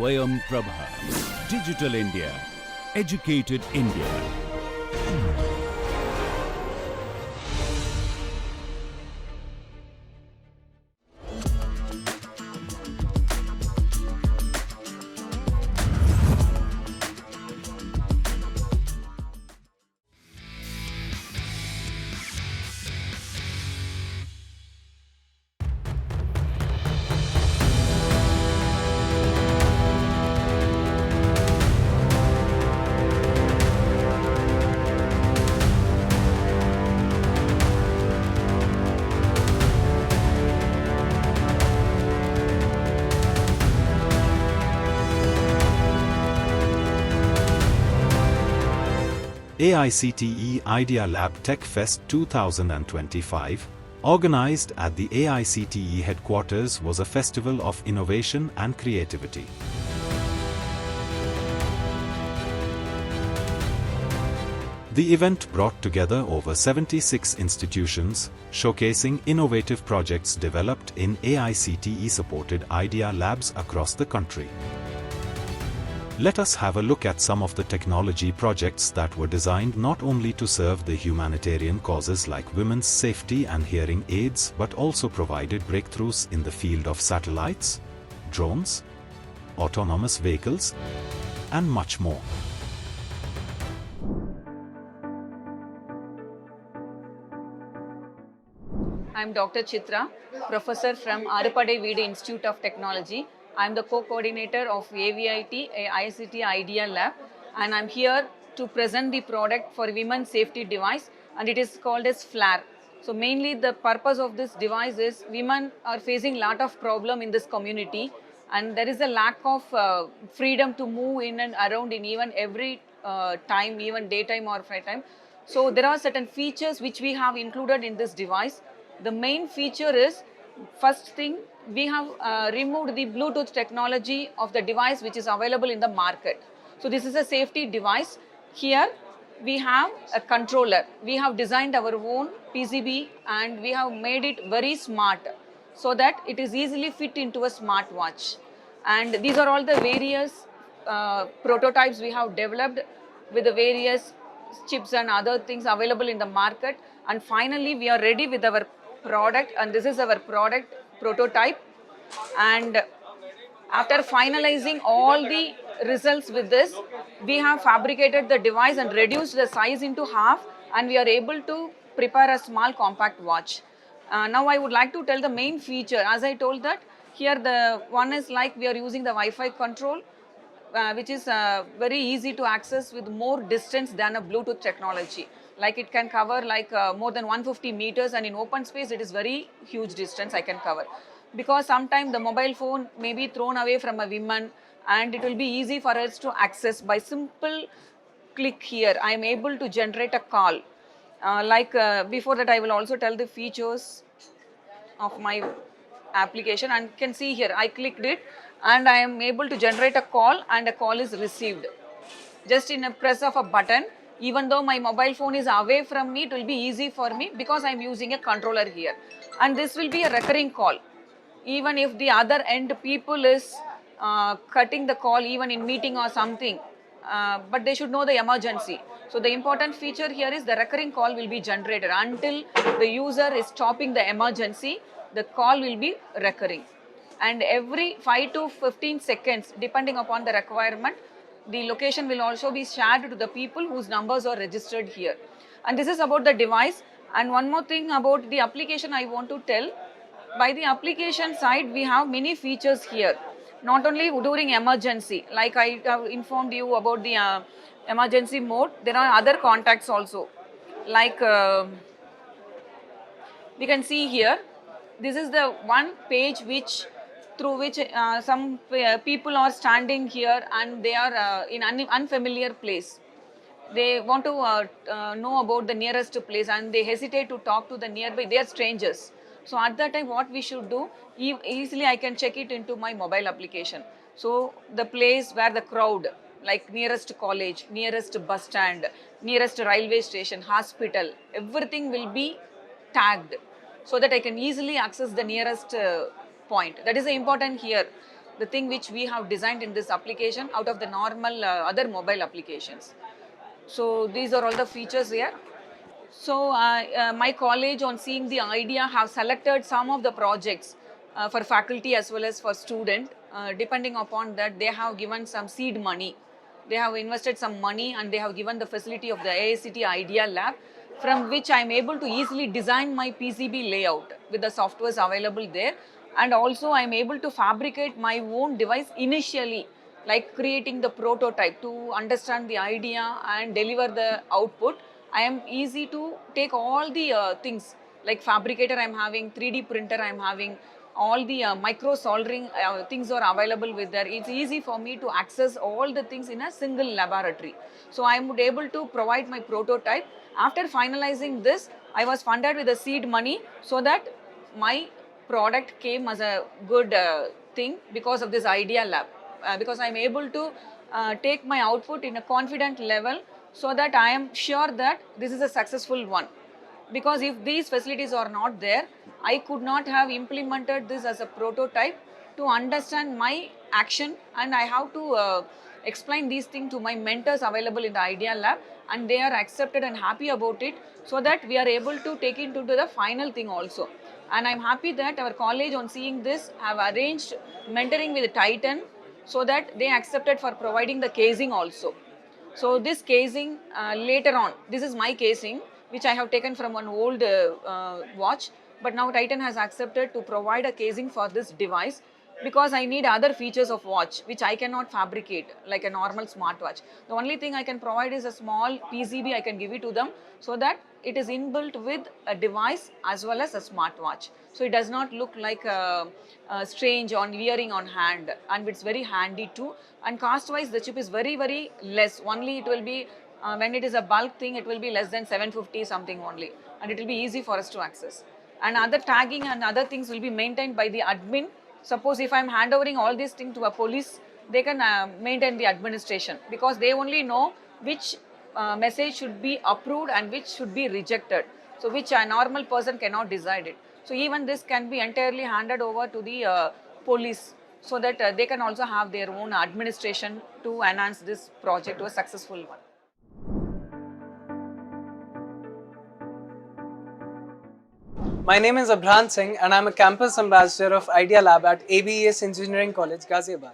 Swayam Prabha. Digital India. Educated India. AICTE Idea Lab Tech Fest 2025, organized at the AICTE headquarters, was a festival of innovation and creativity. The event brought together over 76 institutions, showcasing innovative projects developed in AICTE-supported Idea Labs across the country. Let us have a look at some of the technology projects that were designed not only to serve the humanitarian causes like women's safety and hearing aids, but also provided breakthroughs in the field of satellites, drones, autonomous vehicles, and much more. I am Dr. Chitra, professor from Arupade Veedu Institute of Technology. I am the co-coordinator of AVIT, ICT Idea Lab, and I am here to present the product for women's safety device, and it is called as FLARE. So mainly the purpose of this device is women are facing lot of problem in this community, and there is a lack of freedom to move in and around in even every time, even daytime or night time. So there are certain features which we have included in this device. The main feature is, first thing, we have removed the Bluetooth technology of the device which is available in the market. So this is a safety device. Here we have a controller. We have designed our own PCB and we have made it very smart so that it is easily fit into a smartwatch. And these are all the various prototypes we have developed with the various chips and other things available in the market. And finally we are ready with our product, and this is our product prototype. And after finalizing all the results with this, we have fabricated the device and reduced the size into half, and we are able to prepare a small compact watch. Now I would like to tell the main feature. As I told that, here the one is like we are using the Wi-Fi control, which is very easy to access with more distance than a Bluetooth technology. Like it can cover like more than 150 meters, and in open space it is very huge distance I can cover. Because sometimes the mobile phone may be thrown away from a woman, and it will be easy for us to access by simple click here. I am able to generate a call. Before that I will also tell the features of my application, and you can see here I clicked it and I am able to generate a call, and a call is received just in a press of a button. Even though my mobile phone is away from me, it will be easy for me because I am using a controller here. And this will be a recurring call. Even if the other end people is cutting the call even in meeting or something, but they should know the emergency. So the important feature here is the recurring call will be generated until the user is stopping the emergency. The call will be recurring, and every 5 to 15 seconds depending upon the requirement, the location will also be shared to the people whose numbers are registered here. And this is about the device. And one more thing about the application I want to tell. By the application side, we have many features here. Not only during emergency, like I have informed you about the emergency mode, there are other contacts also. Like we can see here, this is the one page through which some people are standing here and they are in unfamiliar place. They want to know about the nearest place and they hesitate to talk to the nearby. They are strangers. So at that time what we should do, easily I can check it into my mobile application. So the place where the crowd, like nearest college, nearest bus stand, nearest railway station, hospital, everything will be tagged so that I can easily access the nearest point. That is important here. the thing which we have designed in this application out of the normal other mobile applications. So these are all the features here. So my college, on seeing the idea, have selected some of the projects for faculty as well as for student. Depending upon that, they have given some seed money. They have invested some money and they have given the facility of the AICT Idea Lab, from which I am able to easily design my PCB layout with the softwares available there. And also I am able to fabricate my own device initially, like creating the prototype to understand the idea and deliver the output. I am easy to take all the things like fabricator I am having, 3D printer I am having, all the micro soldering things are available with there. It's easy for me to access all the things in a single laboratory. So I am able to provide my prototype. After finalizing this, I was funded with the seed money so that my product came as a good thing because of this Idea Lab. Because I am able to take my output in a confident level so that I am sure that this is a successful one. Because if these facilities are not there, I could not have implemented this as a prototype to understand my action, and I have to explain these things to my mentors available in the Idea Lab, and they are accepted and happy about it, so that we are able to take it to the final thing also. And I'm happy that our college, on seeing this, have arranged mentoring with Titan so that they accepted for providing the casing also. So this casing later on, this is my casing which I have taken from an old watch, but now Titan has accepted to provide a casing for this device because I need other features of watch which I cannot fabricate like a normal smartwatch. The only thing I can provide is a small PCB, I can give it to them so that it is inbuilt with a device as well as a smartwatch. So it does not look like strange on wearing on hand, and it's very handy too. And cost wise, the chip is very less. Only it will be when it is a bulk thing, it will be less than 750 something only, and it will be easy for us to access. And other tagging and other things will be maintained by the admin. Suppose if I am handovering all these things to a police, they can maintain the administration because they only know which message should be approved and which should be rejected. So which a normal person cannot decide it. So even this can be entirely handed over to the police so that they can also have their own administration to enhance this project to a successful one. My name is Abhrant Singh and I am a campus ambassador of Idea Lab at ABES Engineering College, Ghaziabad.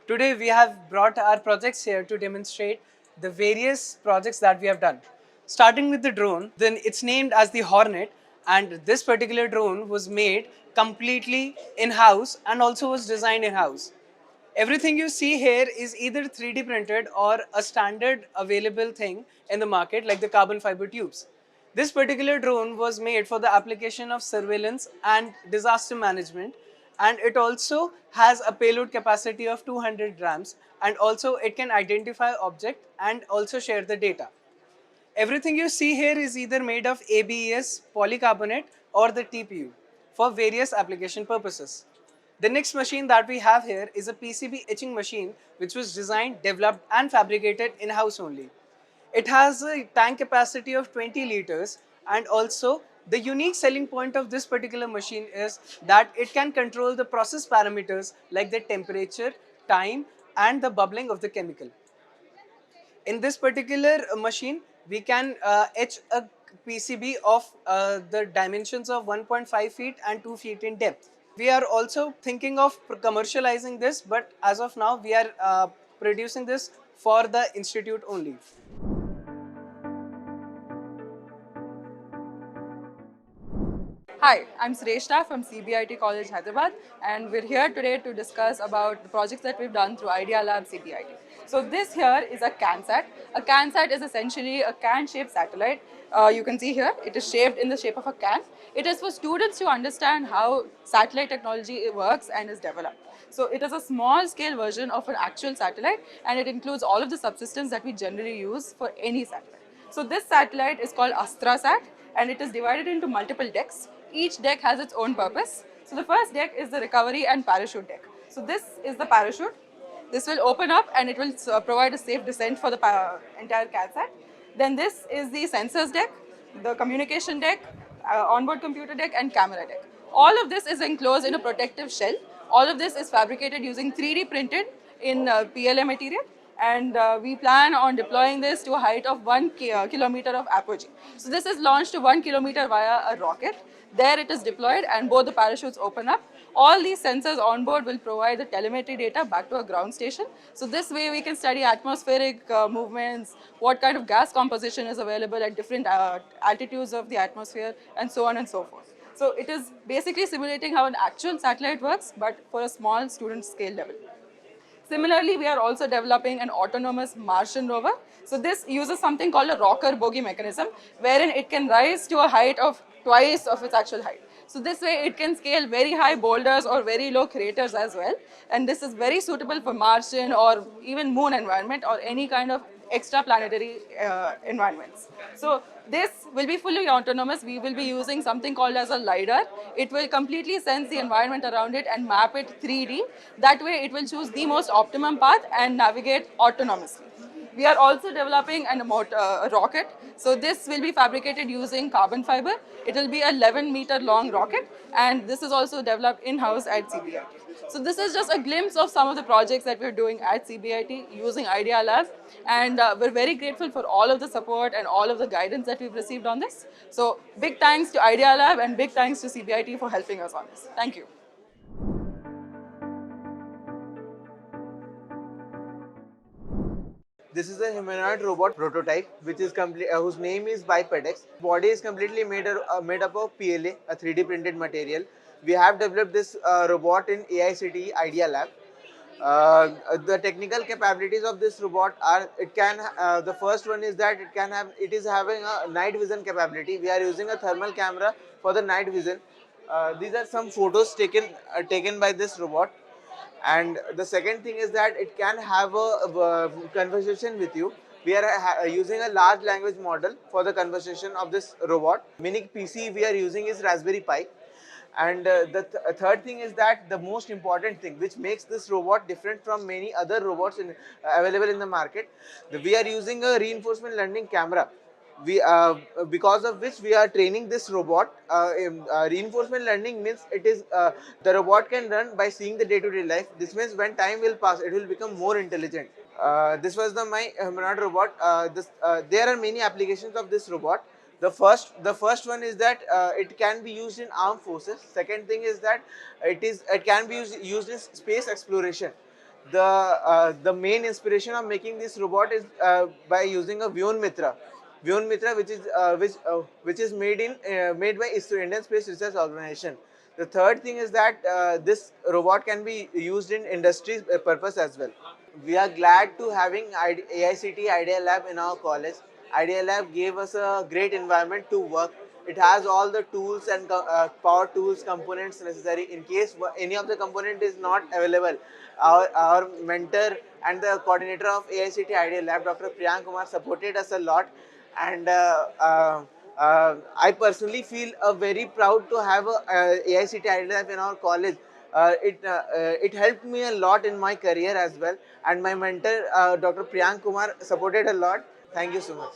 Today we have brought our projects here to demonstrate the various projects that we have done. Starting with the drone, then it's named as the Hornet, and this particular drone was made completely in-house and also was designed in-house. Everything you see here is either 3D printed or a standard available thing in the market like the carbon fiber tubes. This particular drone was made for the application of surveillance and disaster management, and it also has a payload capacity of 200 grams, and also it can identify object and also share the data. Everything you see here is either made of ABS, polycarbonate or the TPU for various application purposes. The next machine that we have here is a PCB etching machine which was designed, developed and fabricated in-house only. It has a tank capacity of 20 liters, and also the unique selling point of this particular machine is that it can control the process parameters like the temperature, time and the bubbling of the chemical. In this particular machine, we can etch a PCB of the dimensions of 1.5 feet and 2 feet in depth. We are also thinking of commercializing this, but as of now we are producing this for the institute only. Hi, I'm Sreshta from CBIT College, Hyderabad, and we're here today to discuss about the projects that we've done through Idea Lab CBIT. So this here is a CanSat. A CanSat is essentially a can-shaped satellite. You can see here, it is shaped in the shape of a can. It is for students to understand how satellite technology works and is developed. So it is a small scale version of an actual satellite, and it includes all of the subsystems that we generally use for any satellite. So this satellite is called AstraSat, and it is divided into multiple decks. Each deck has its own purpose. So the first deck is the recovery and parachute deck. So this is the parachute. This will open up and it will provide a safe descent for the entire CanSat. Then this is the sensors deck, the communication deck, onboard computer deck and camera deck. All of this is enclosed in a protective shell All of this is fabricated using 3D printed in PLA material, and we plan on deploying this to a height of 1 kilometer of apogee. So this is launched to 1 kilometer via a rocket. There it is deployed and both the parachutes open up. All these sensors on board will provide the telemetry data back to a ground station. So this way we can study atmospheric movements, what kind of gas composition is available at different altitudes of the atmosphere, and so on and so forth. So it is basically simulating how an actual satellite works, but for a small student scale level. Similarly, we are also developing an autonomous Martian rover. So this uses something called a rocker bogie mechanism, wherein it can rise to a height of twice of its actual height. So this way it can scale very high boulders or very low craters as well. And this is very suitable for Martian or even moon environment or any kind of extraplanetary environments. So this will be fully autonomous. We will be using something called as a LiDAR. It will completely sense the environment around it and map it 3D. That way it will choose the most optimum path and navigate autonomously. We are also developing a rocket. So this will be fabricated using carbon fiber. It will be a 11-meter long rocket, and this is also developed in-house at CBIT. So this is just a glimpse of some of the projects that we're doing at CBIT using Idea Lab, and we're very grateful for all of the support and all of the guidance that we've received on this. So big thanks to Idea Lab and big thanks to CBIT for helping us on this. Thank you. This is a humanoid robot prototype, which is whose name is Bipedex. Body is completely made up of PLA, a 3D printed material. We have developed this robot in AICTE Idea Lab. The technical capabilities of this robot are the first one is that it is having a night vision capability. We are using a thermal camera for the night vision. These are some photos taken by this robot. And the second thing is that it can have a conversation with you. We are using a large language model for the conversation of this robot. Mini PC we are using is Raspberry Pi. And the third thing is that the most important thing which makes this robot different from many other robots available in the market, we are using a reinforcement learning camera. Because of which we are training this robot. Reinforcement learning means the robot can run by seeing the day-to-day life. This means when time will pass, it will become more intelligent. This was my humanoid robot. There are many applications of this robot. The first one is that it can be used in armed forces. Second thing is that it can be used in space exploration. The main inspiration of making this robot is by using a Vyom Mitra. Vyom Mitra, which is made by ISRO, Indian Space Research Organization. The third thing is that this robot can be used in industry purpose as well. We are glad to having AICTE Idea Lab in our college. Idea Lab gave us a great environment to work. It has all the tools and power tools, components necessary. In case any of the component is not available, our mentor and the coordinator of AICTE Idea Lab, Dr. Priyank Kumar, supported us a lot. And I personally feel very proud to have AICTE Idea Lab in our college. It helped me a lot in my career as well, and my mentor Dr. Priyank Kumar supported a lot. Thank you so much.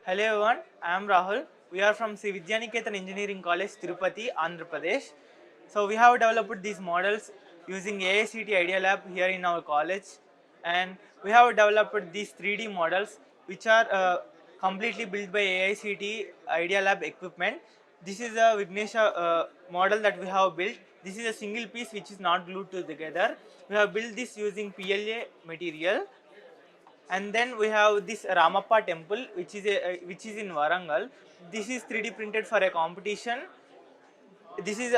Hello everyone, I am Rahul. We are from Sri Vidyaniketan Engineering College, Tirupati, Andhra Pradesh. So we have developed these models using AICTE Idea Lab here in our college, and we have developed these 3D models which are completely built by AICTE Idea Lab equipment. This is a Vignesha model that we have built. This is a single piece which is not glued together. We have built this using PLA material. And then we have this Ramappa temple which is in Warangal. This is 3D printed for a competition. This is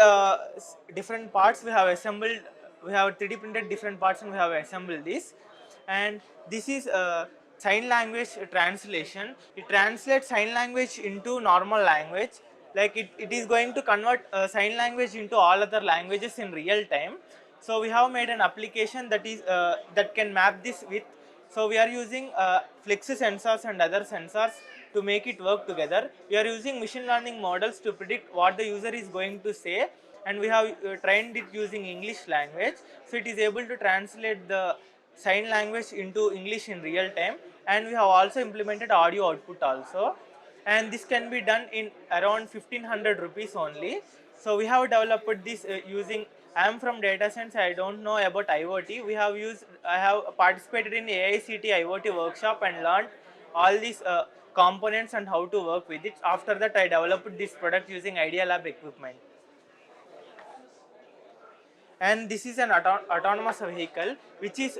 different parts we have assembled. We have 3D printed different parts and we have assembled this. And this is sign language translation. It translates sign language into normal language. Like it is going to convert sign language into all other languages in real time. So we have made an application that can map this with. So we are using flex sensors and other sensors to make it work together. We are using machine learning models to predict what the user is going to say, and we have trained it using English language. So it is able to translate the sign language into English in real time, and we have also implemented audio output also. and this can be done in around 1500 rupees only. So we have developed this using, I am from data science, I don't know about IoT. I have participated in AICT IoT workshop and learned all these components and how to work with it. After that, I developed this product using Idea Lab equipment. And this is an autonomous vehicle which is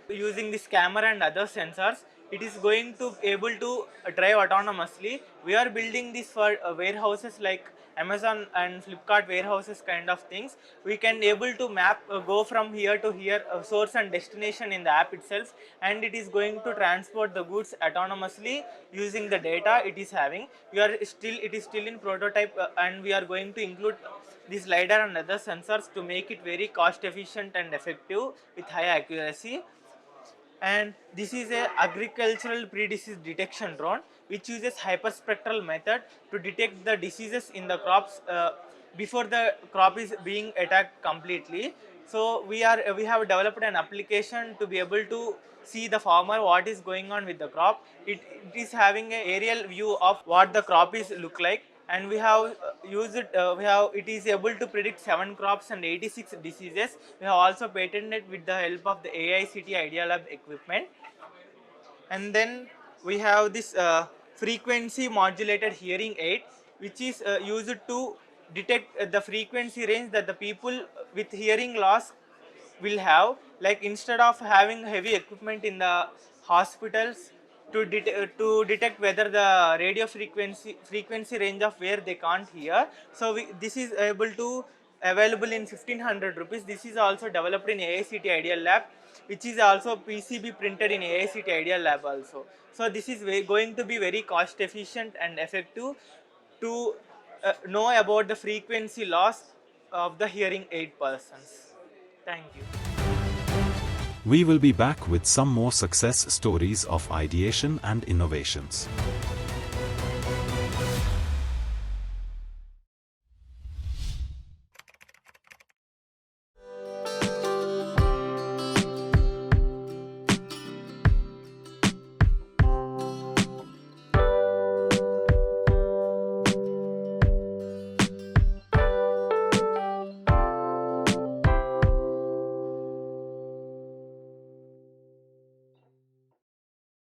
using this camera and other sensors. It is going to able to drive autonomously. We are building this for warehouses like Amazon and Flipkart warehouses kind of things. We can able to map go from here to here, source and destination in the app itself, and it is going to transport the goods autonomously using the data it is having. It is still in prototype, and we are going to include this LiDAR and other sensors to make it very cost efficient and effective with high accuracy. And this is a agricultural pre-disease detection drone which uses hyperspectral method to detect the diseases in the crops before the crop is being attacked completely. So we have developed an application to be able to see the farmer what is going on with the crop. It is having an aerial view of what the crop is look like, and we have used it. It is able to predict 7 crops and 86 diseases. We have also patented with the help of the AICT Idea Lab equipment. And then we have this frequency modulated hearing aid, which is used to detect the frequency range that the people with hearing loss will have. Like instead of having heavy equipment in the hospitals to detect whether the radio frequency range of where they can't hear, so this is available in 1500 rupees. This is also developed in AICT Idea Lab, which is also PCB printed in AICT Idea Lab also. So this is going to be very cost efficient and effective to know about the frequency loss of the hearing aid persons. Thank you. We will be back with some more success stories of ideation and innovations.